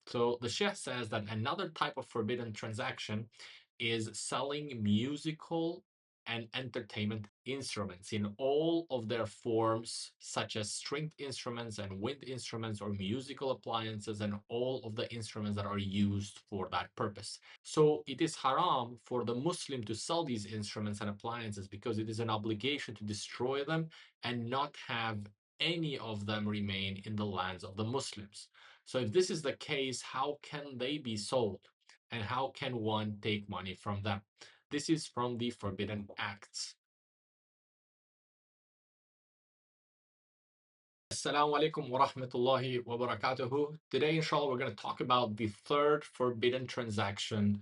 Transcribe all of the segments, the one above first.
So the Sheikh says that another type of forbidden transaction is selling musical and entertainment instruments in all of their forms, such as stringed instruments and wind instruments or musical appliances and all of the instruments that are used for that purpose. So it is haram for the Muslim to sell these instruments and appliances because it is an obligation to destroy them and not have any of them remain in the lands of the Muslims. So if this is the case, how can they be sold? And how can one take money from them? This is from the Forbidden Acts. Assalamu alaikum wa rahmatullahi wa barakatuhu. Today, inshallah, we're going to talk about the third forbidden transaction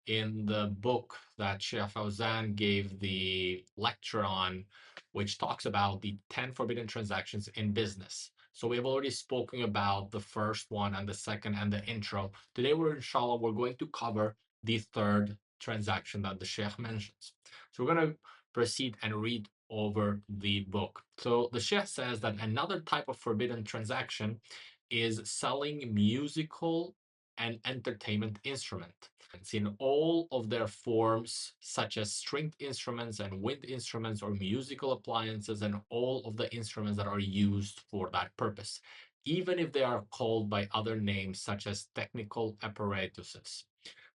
in the book that Sheikh Fawzan gave the lecture on, which talks about the 10 forbidden transactions in business. So we've already spoken about the first one and the second and the intro. Today, we're going to cover the third transaction that the Sheikh mentions. So we're going to proceed and read over the book. So the Sheikh says that another type of forbidden transaction is selling musical and entertainment instruments in all of their forms, such as stringed instruments and wind instruments or musical appliances and all of the instruments that are used for that purpose, even if they are called by other names such as technical apparatuses.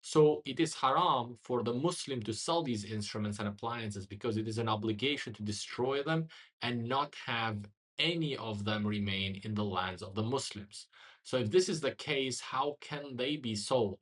So it is haram for the Muslim to sell these instruments and appliances because it is an obligation to destroy them and not have any of them remain in the lands of the Muslims. So if this is the case, how can they be sold?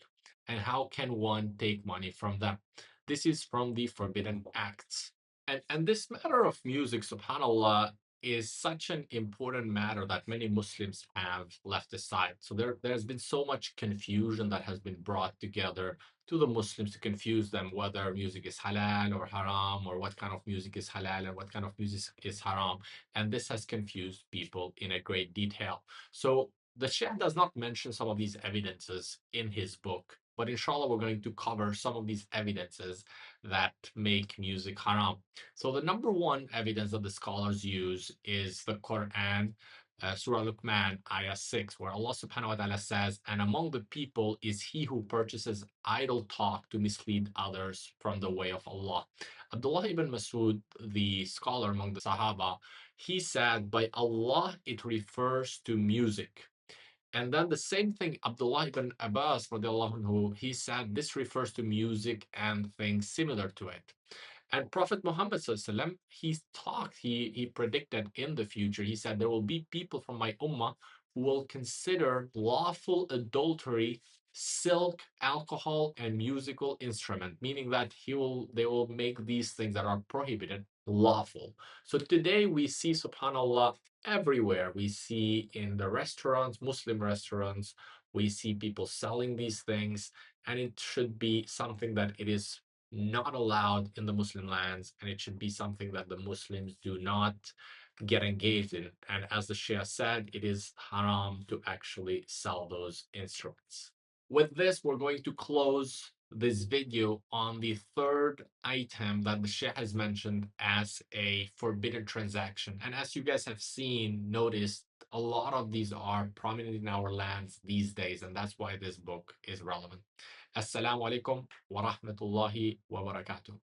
And how can one take money from them? This is from the Forbidden Acts. And this matter of music, subhanAllah, is such an important matter that many Muslims have left aside. So there's been so much confusion that has been brought together to the Muslims to confuse them whether music is halal or haram, or what kind of music is halal and what kind of music is haram. And this has confused people in a great detail. So the Sheikh does not mention some of these evidences in his book, but inshallah, we're going to cover some of these evidences that make music haram. So the number one evidence that the scholars use is the Qur'an, Surah Luqman, Ayah 6, where Allah subhanahu wa ta'ala says, "And among the people is he who purchases idle talk to mislead others from the way of Allah." Abdullah ibn Masud, the scholar among the Sahaba, he said, "By Allah, it refers to music." And then the same thing, Abdullah ibn Abbas, radiallahu anhu, he said this refers to music and things similar to it. And Prophet Muhammad sallallahu he predicted in the future, he said there will be people from my ummah who will consider lawful adultery silk, alcohol, and musical instrument, meaning that they will make these things that are prohibited lawful. So today we see, subhanallah, everywhere. We see in the restaurants, Muslim restaurants, we see people selling these things, and it should be something that it is not allowed in the Muslim lands, and it should be something that the Muslims do not get engaged in. And as the Shia said, it is haram to actually sell those instruments. With this, we're going to close this video on the third item that the Sheikh has mentioned as a forbidden transaction. And as you guys have seen, noticed, a lot of these are prominent in our lands these days, and that's why this book is relevant. Assalamu alaikum wa rahmatullahi wa barakatuh.